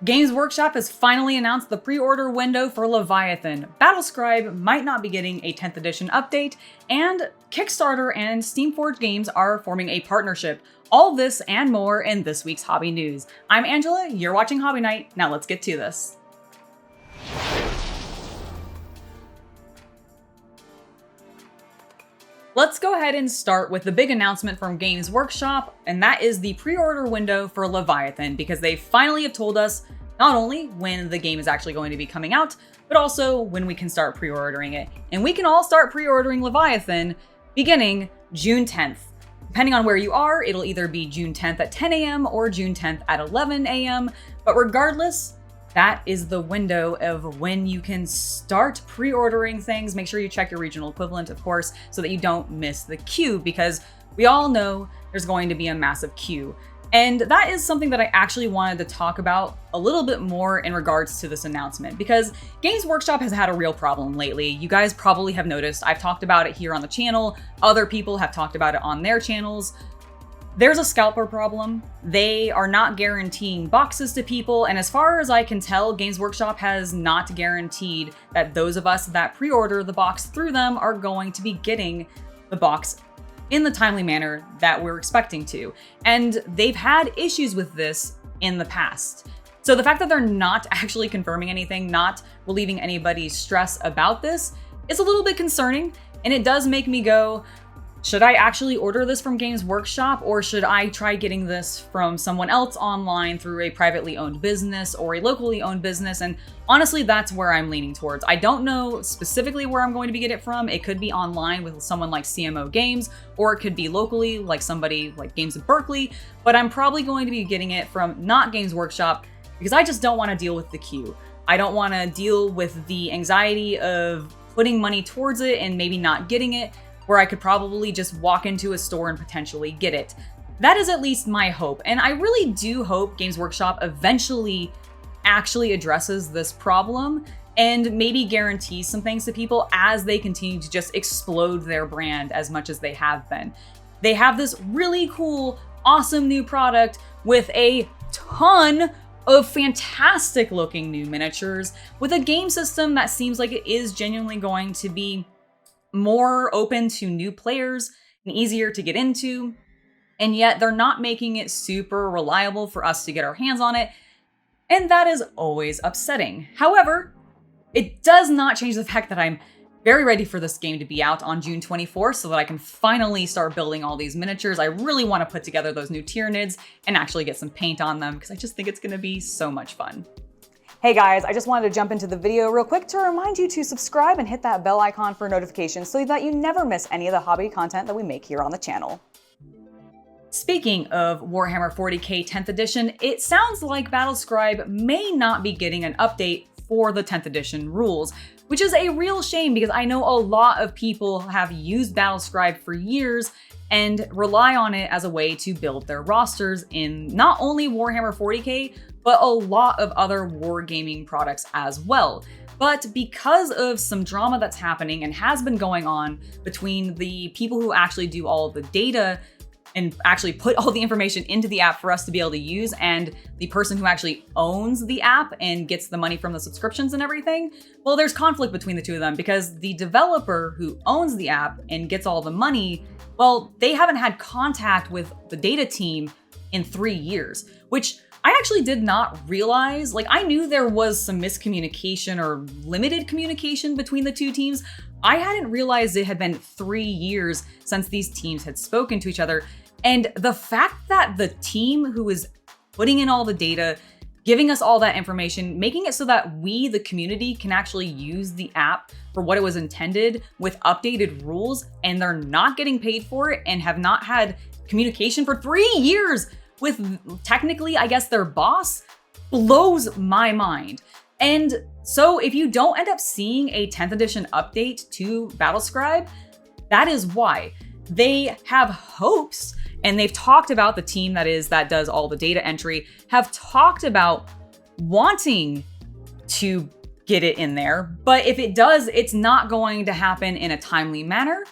Games Workshop has finally announced the pre-order window for Leviathan. Battlescribe might not be getting a 10th edition update, and Kickstarter and Steamforge Games are forming a partnership. All this and more in this week's Hobby News. I'm Angela, you're watching Hobby Night. Now let's get to this. Let's go ahead and start with the big announcement from Games Workshop, and that is the pre-order window for Leviathan, because they finally have told us not only when the game is actually going to be coming out, but also when we can start pre-ordering it. And we can all start pre-ordering Leviathan beginning June 10th. Depending on where you are, it'll either be June 10th at 10 a.m. or June 10th at 11 a.m. But regardless, that is the window of when you can start pre-ordering things. Make sure you check your regional equivalent, of course, so that you don't miss the queue, because we all know there's going to be a massive queue. And that is something that I actually wanted to talk about a little bit more in regards to this announcement, because Games Workshop has had a real problem lately. You guys probably have noticed. I've talked about it here on the channel. Other people have talked about it on their channels. There's a scalper problem. They are not guaranteeing boxes to people, and as far as I can tell, Games Workshop has not guaranteed that those of us that pre-order the box through them are going to be getting the box in the timely manner that we're expecting to. And they've had issues with this in the past. So the fact that they're not actually confirming anything, not relieving anybody's stress about this, is a little bit concerning, and it does make me go, should I actually order this from Games Workshop, or should I try getting this from someone else online through a privately owned business or a locally owned business? And honestly, that's where I'm leaning towards. I don't know specifically where I'm going to be getting it from. It could be online with someone like CMO Games, or it could be locally like somebody like Games of Berkeley, but I'm probably going to be getting it from not Games Workshop, because I just don't want to deal with the queue. I don't want to deal with the anxiety of putting money towards it and maybe not getting it, where I could probably just walk into a store and potentially get it. That is at least my hope. And I really do hope Games Workshop eventually actually addresses this problem and maybe guarantees some things to people as they continue to just explode their brand as much as they have been. They have this really cool, awesome new product with a ton of fantastic looking new miniatures, with a game system that seems like it is genuinely going to be more open to new players and easier to get into, and yet they're not making it super reliable for us to get our hands on it, and that is always upsetting. However, it does not change the fact that I'm very ready for this game to be out on June 24th so that I can finally start building all these miniatures. I really want to put together those new Tyranids and actually get some paint on them, because I just think it's going to be so much fun. Hey guys, I just wanted to jump into the video real quick to remind you to subscribe and hit that bell icon for notifications so that you never miss any of the hobby content that we make here on the channel. Speaking of Warhammer 40k 10th edition, it sounds like Battlescribe may not be getting an update for the 10th edition rules, which is a real shame, because I know a lot of people have used Battlescribe for years and rely on it as a way to build their rosters in not only Warhammer 40k, but a lot of other wargaming products as well. But because of some drama that's happening and has been going on between the people who actually do all of the data and actually put all the information into the app for us to be able to use, and the person who actually owns the app and gets the money from the subscriptions and everything, well, there's conflict between the two of them, because the developer who owns the app and gets all the money, well, they haven't had contact with the data team in 3 years, which I actually did not realize. Like, I knew there was some miscommunication or limited communication between the two teams. I hadn't realized it had been 3 years since these teams had spoken to each other. And the fact that the team who is putting in all the data, giving us all that information, making it so that we, the community, can actually use the app for what it was intended with updated rules, and they're not getting paid for it and have not had communication for 3 years with technically, I guess, their boss, blows my mind. And so if you don't end up seeing a 10th edition update to Battlescribe, that is why. They have hopes, and they've talked about, the team that does all the data entry, have talked about wanting to get it in there, but if it does, it's not going to happen in a timely manner.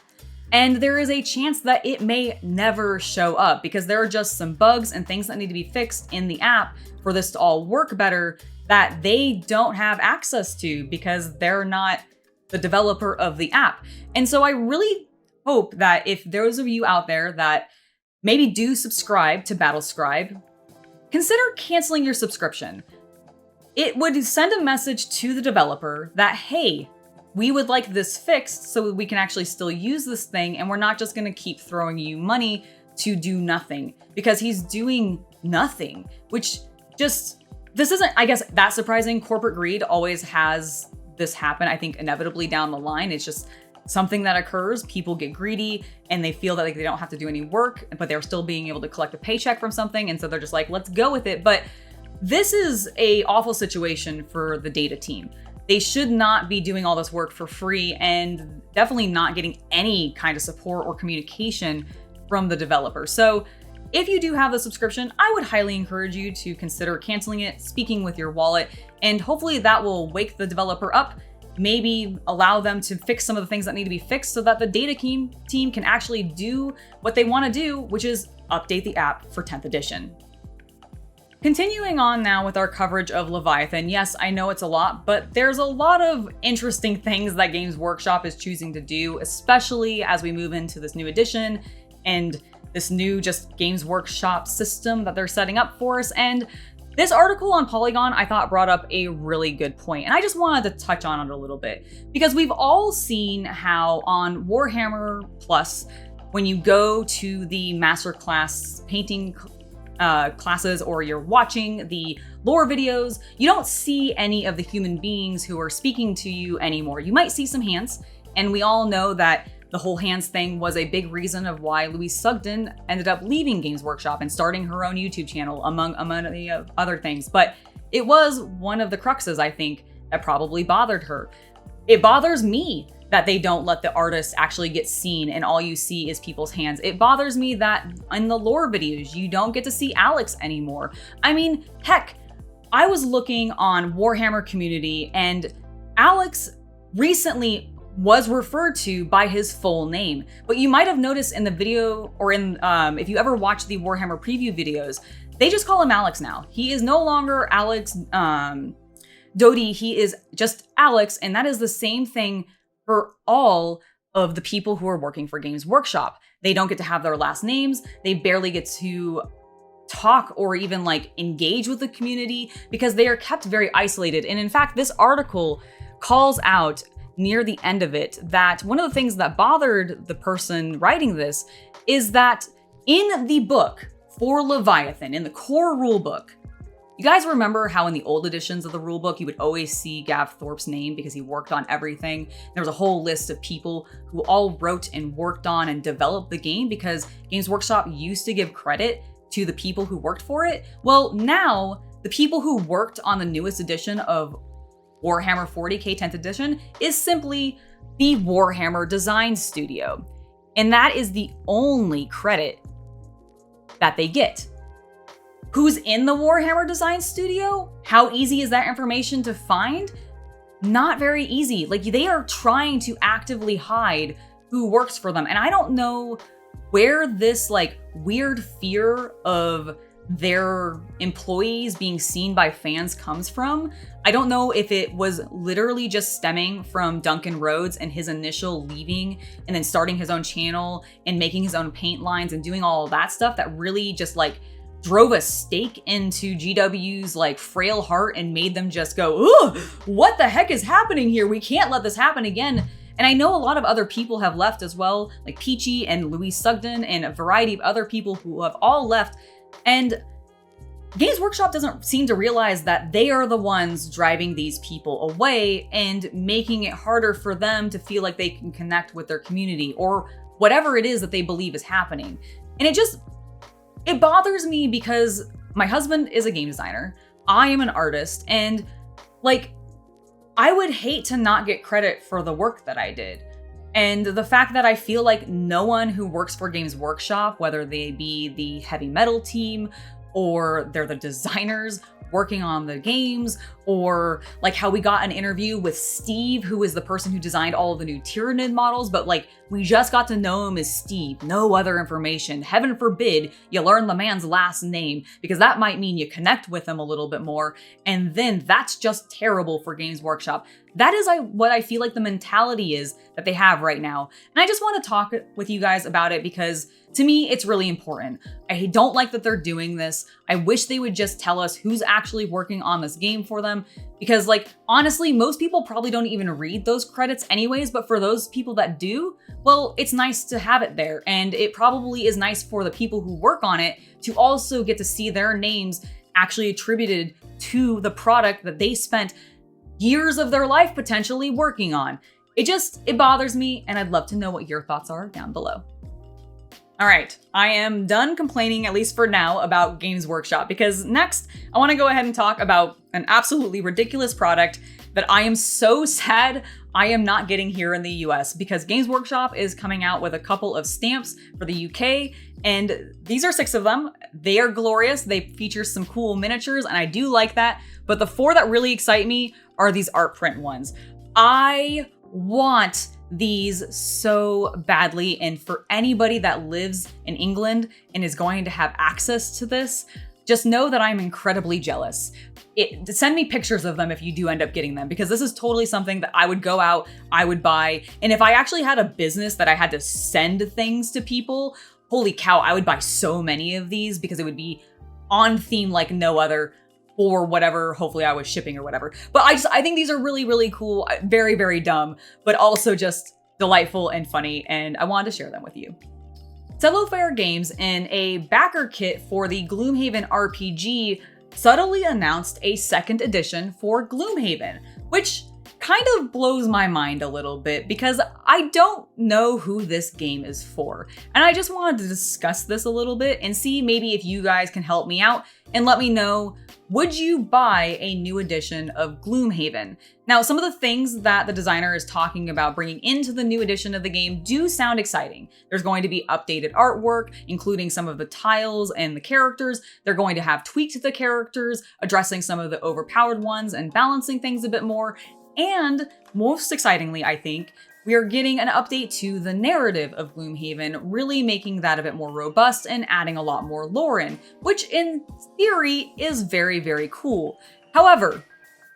And there is a chance that it may never show up, because there are just some bugs and things that need to be fixed in the app for this to all work better that they don't have access to because they're not the developer of the app. And so I really hope that if those of you out there that maybe do subscribe to Battlescribe, consider canceling your subscription. It would send a message to the developer that, hey, we would like this fixed so we can actually still use this thing, and we're not just going to keep throwing you money to do nothing, because he's doing nothing, which just, this isn't, I guess, that surprising. Corporate greed always has this happen, I think, inevitably down the line. It's just something that occurs. People get greedy and they feel that like they don't have to do any work, but they're still being able to collect a paycheck from something. And so they're just like, let's go with it. But this is a awful situation for the data team. They should not be doing all this work for free and definitely not getting any kind of support or communication from the developer. So if you do have the subscription, I would highly encourage you to consider canceling it, speaking with your wallet, and hopefully that will wake the developer up, maybe allow them to fix some of the things that need to be fixed so that the data team can actually do what they want to do, which is update the app for 10th edition. Continuing on now with our coverage of Leviathan, yes, I know it's a lot, but there's a lot of interesting things that Games Workshop is choosing to do, especially as we move into this new edition and this new just Games Workshop system that they're setting up for us. And this article on Polygon, I thought, brought up a really good point, and I just wanted to touch on it a little bit, because we've all seen how on Warhammer Plus, when you go to the masterclass painting classes, or you're watching the lore videos, you don't see any of the human beings who are speaking to you anymore. You might see some hands, and we all know that the whole hands thing was a big reason of why Louise Sugden ended up leaving Games Workshop and starting her own YouTube channel, among many other things. But it was one of the cruxes, I think, that probably bothered her. It bothers me that they don't let the artists actually get seen and all you see is people's hands. It bothers me that in the lore videos, you don't get to see Alex anymore. I mean, heck, I was looking on Warhammer Community and Alex recently was referred to by his full name. But you might have noticed in the video, or in if you ever watch the Warhammer preview videos, they just call him Alex now. He is no longer Alex Doty, he is just Alex, and that is the same thing for all of the people who are working for Games Workshop. They don't get to have their last names. They barely get to talk or even like engage with the community because they are kept very isolated. And in fact, this article calls out near the end of it that one of the things that bothered the person writing this is that in the book for Leviathan, in the core rulebook, you guys remember how in the old editions of the rulebook, you would always see Gav Thorpe's name because he worked on everything. There was a whole list of people who all wrote and worked on and developed the game because Games Workshop used to give credit to the people who worked for it. Well, now the people who worked on the newest edition of Warhammer 40k 10th edition is simply the Warhammer Design Studio. And that is the only credit that they get. Who's in the Warhammer Design Studio? How easy is that information to find? Not very easy. Like, they are trying to actively hide who works for them. And I don't know where this like weird fear of their employees being seen by fans comes from. I don't know if it was literally just stemming from Duncan Rhodes and his initial leaving and then starting his own channel and making his own paint lines and doing all of that stuff that really just like drove a stake into GW's like frail heart and made them just go, ugh, what the heck is happening here? We can't let this happen again. And I know a lot of other people have left as well, like Peachy and Louise Sugden and a variety of other people who have all left. And Games Workshop doesn't seem to realize that they are the ones driving these people away and making it harder for them to feel like they can connect with their community or whatever it is that they believe is happening. And it bothers me because my husband is a game designer. I am an artist, and like, I would hate to not get credit for the work that I did. And the fact that I feel like no one who works for Games Workshop, whether they be the heavy metal team or they're the designers working on the games, or like how we got an interview with Steve, who is the person who designed all of the new Tyranid models, but like we just got to know him as Steve, no other information. Heaven forbid you learn the man's last name, because that might mean you connect with him a little bit more, and then that's just terrible for Games Workshop. That is what I feel like the mentality is that they have right now. And I just want to talk with you guys about it because to me, it's really important. I don't like that they're doing this. I wish they would just tell us who's actually working on this game for them. Because like, honestly, most people probably don't even read those credits anyways, but for those people that do, well, it's nice to have it there. And it probably is nice for the people who work on it to also get to see their names actually attributed to the product that they spent years of their life potentially working on. It bothers me, and I'd love to know what your thoughts are down below. All right, I am done complaining, at least for now, about Games Workshop, because next I want to go ahead and talk about an absolutely ridiculous product that I am so sad I am not getting here in the US, because Games Workshop is coming out with a couple of stamps for the UK, and these are 6 of them. They are glorious. They feature some cool miniatures, and I do like that, but the 4 that really excite me are these art print ones. I want these so badly, and for anybody that lives in England and is going to have access to this, just know that I'm incredibly jealous. Send me pictures of them if you do end up getting them, because this is totally something that I would go out, I would buy, and if I actually had a business that I had to send things to people, holy cow, I would buy so many of these because it would be on theme like no other, or whatever, hopefully I was shipping or whatever. But I think these are really, really cool, very, very dumb, but also just delightful and funny, and I wanted to share them with you. Cellophare Games, in a backer kit for the Gloomhaven RPG, subtly announced a 2nd edition for Gloomhaven, which kind of blows my mind a little bit because I don't know who this game is for. And I just wanted to discuss this a little bit and see maybe if you guys can help me out and let me know, would you buy a new edition of Gloomhaven? Now, some of the things that the designer is talking about bringing into the new edition of the game do sound exciting. There's going to be updated artwork, including some of the tiles and the characters. They're going to have tweaked the characters, addressing some of the overpowered ones and balancing things a bit more. And most excitingly, I think, we are getting an update to the narrative of Gloomhaven, really making that a bit more robust and adding a lot more lore in, which in theory is very, very cool. However,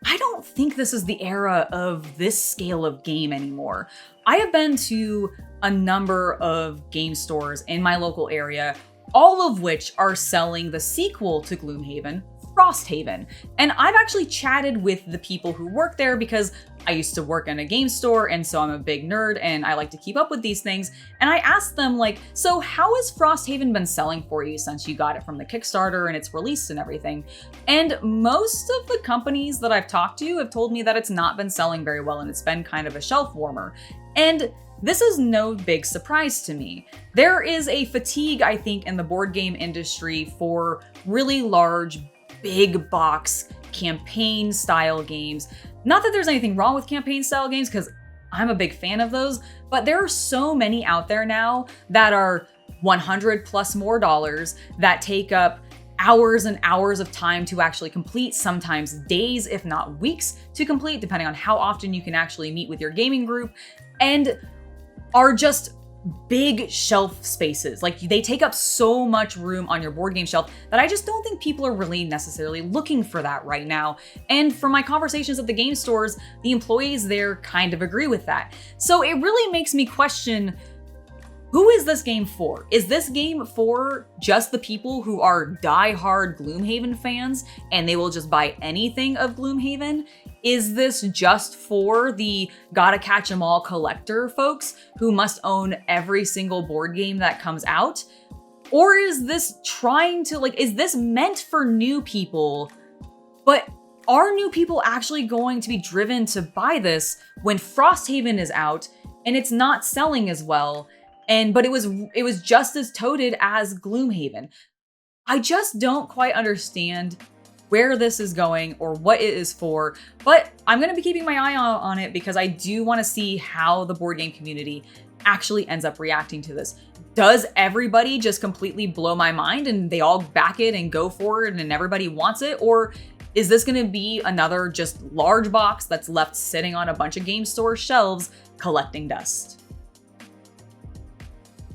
I don't think this is the era of this scale of game anymore. I have been to a number of game stores in my local area, all of which are selling the sequel to Gloomhaven, Frosthaven. And I've actually chatted with the people who work there because I used to work in a game store, and so I'm a big nerd and I like to keep up with these things. And I asked them, like, so how has Frosthaven been selling for you since you got it from the Kickstarter and it's released and everything? And most of the companies that I've talked to have told me that it's not been selling very well and it's been kind of a shelf warmer. And this is no big surprise to me. There is a fatigue, I think, in the board game industry for really large, big box campaign style games. Not that there's anything wrong with campaign style games, because I'm a big fan of those, but there are so many out there now that are $100 plus more that take up hours and hours of time to actually complete, sometimes days, if not weeks to complete, depending on how often you can actually meet with your gaming group, and are just big shelf spaces. Like, they take up so much room on your board game shelf that I just don't think people are really necessarily looking for that right now. And from my conversations at the game stores, the employees there kind of agree with that. So it really makes me question, who is this game for? Is this game for just the people who are die-hard Gloomhaven fans and they will just buy anything of Gloomhaven? Is this just for the gotta catch 'em all collector folks who must own every single board game that comes out? Or is this is this meant for new people, but are new people actually going to be driven to buy this when Frosthaven is out and it's not selling as well? But it was just as toted as Gloomhaven. I just don't quite understand where this is going or what it is for, but I'm going to be keeping my eye on it because I do want to see how the board game community actually ends up reacting to this. Does everybody just completely blow my mind and they all back it and go for it and everybody wants it? Or Is this going to be another just large box that's left sitting on a bunch of game store shelves collecting dust?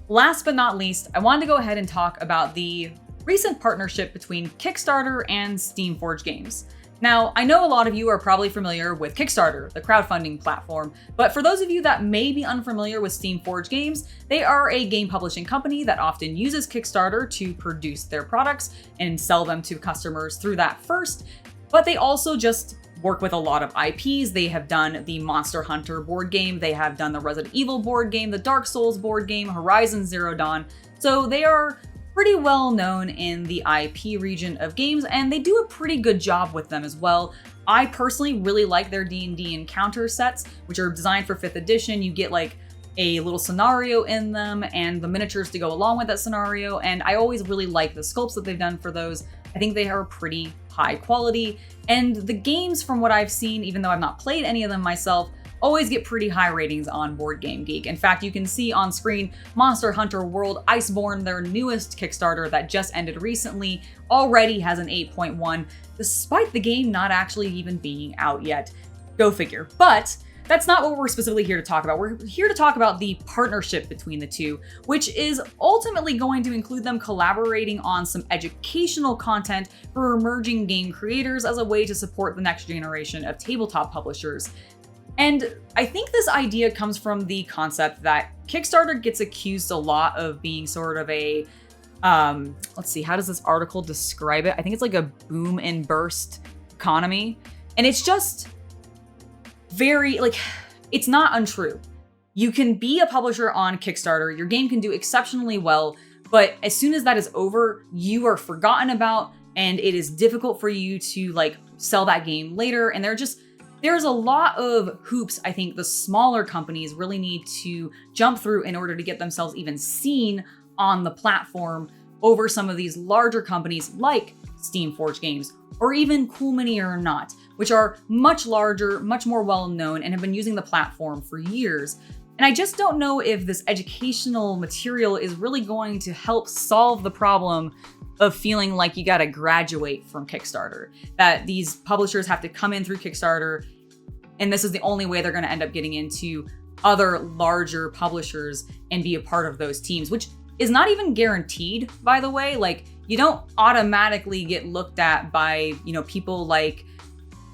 Last but not least, I wanted to go ahead and talk about the recent partnership between Kickstarter and Steamforge Games. Now, I know a lot of you are probably familiar with Kickstarter, the crowdfunding platform, but for those of you that may be unfamiliar with Steamforge Games, they are a game publishing company that often uses Kickstarter to produce their products and sell them to customers through that first, but they also just work with a lot of IPs. They have done the Monster Hunter board game, they have done the Resident Evil board game, the Dark Souls board game, Horizon Zero Dawn, so they are pretty well known in the IP region of games, and they do a pretty good job with them as well. I personally really like their D&D encounter sets, which are designed for 5th edition. You get like a little scenario in them and the miniatures to go along with that scenario, and I always really like the sculpts that they've done for those. I think they are pretty high quality, and the games, from what I've seen, even though I've not played any of them myself, always get pretty high ratings on Board Game Geek. In fact, you can see on screen Monster Hunter World Iceborne, their newest Kickstarter that just ended recently, already has an 8.1, despite the game not actually even being out yet. Go figure. But that's not what we're specifically here to talk about. We're here to talk about the partnership between the two, which is ultimately going to include them collaborating on some educational content for emerging game creators as a way to support the next generation of tabletop publishers. And I think this idea comes from the concept that Kickstarter gets accused a lot of being sort of a, let's see, how does this article describe it? I think it's like a boom and burst economy. And it's just very, like, it's not untrue. You can be a publisher on Kickstarter, your game can do exceptionally well, but as soon as that is over, you are forgotten about, and it is difficult for you to like sell that game later. And there's a lot of hoops I think the smaller companies really need to jump through in order to get themselves even seen on the platform over some of these larger companies like Steamforge Games, or even Cool Mini or Not, which are much larger, much more well-known, and have been using the platform for years. And I just don't know if this educational material is really going to help solve the problem of feeling like you gotta graduate from Kickstarter, that these publishers have to come in through Kickstarter, and this is the only way they're gonna end up getting into other larger publishers and be a part of those teams, which is not even guaranteed, by the way. Like, you don't automatically get looked at by, people like,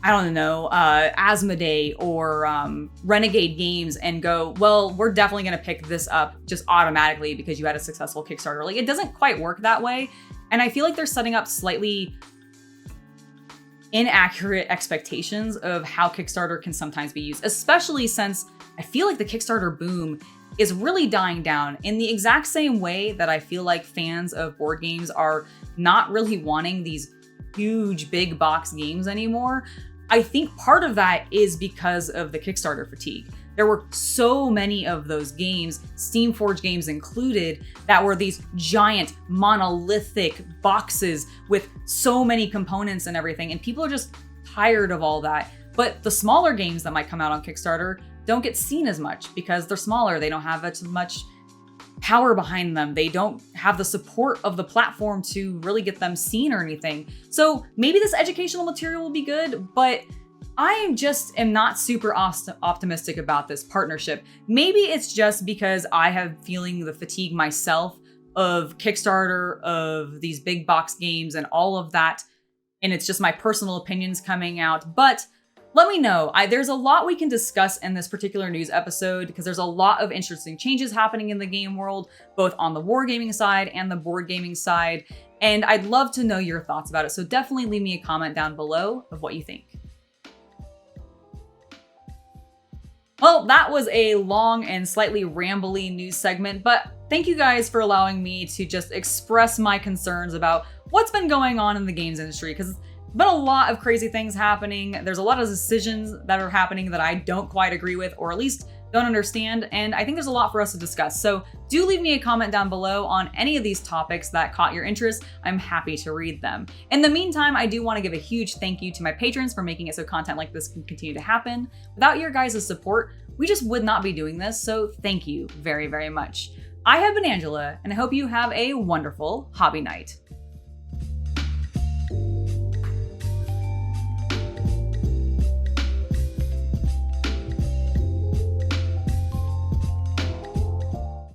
I don't know, Asmodee or Renegade Games and go, well, we're definitely gonna pick this up just automatically because you had a successful Kickstarter. Like, it doesn't quite work that way. And I feel like they're setting up slightly inaccurate expectations of how Kickstarter can sometimes be used, especially since I feel like the Kickstarter boom is really dying down in the exact same way that I feel like fans of board games are not really wanting these huge big box games anymore. I think part of that is because of the Kickstarter fatigue. There were so many of those games, Steamforge Games included, that were these giant monolithic boxes with so many components and everything, and people are just tired of all that. But the smaller games that might come out on Kickstarter don't get seen as much because they're smaller. They don't have as much power behind them. They don't have the support of the platform to really get them seen or anything. So maybe this educational material will be good, but I just am not super optimistic about this partnership. Maybe it's just because I have feeling the fatigue myself of Kickstarter, of these big box games and all of that. And it's just my personal opinions coming out. But let me know. There's a lot we can discuss in this particular news episode because there's a lot of interesting changes happening in the game world, both on the wargaming side and the board gaming side. And I'd love to know your thoughts about it. So definitely leave me a comment down below of what you think. Well, that was a long and slightly rambly news segment, but thank you guys for allowing me to just express my concerns about what's been going on in the games industry, because there's been a lot of crazy things happening. There's a lot of decisions that are happening that I don't quite agree with, or at least don't understand, and I think there's a lot for us to discuss. So do leave me a comment down below on any of these topics that caught your interest. I'm happy to read them. In the meantime, I do want to give a huge thank you to my patrons for making it so content like this can continue to happen. Without your guys' support, we just would not be doing this, so thank you very, very much. I have been Angela, and I hope you have a wonderful hobby night.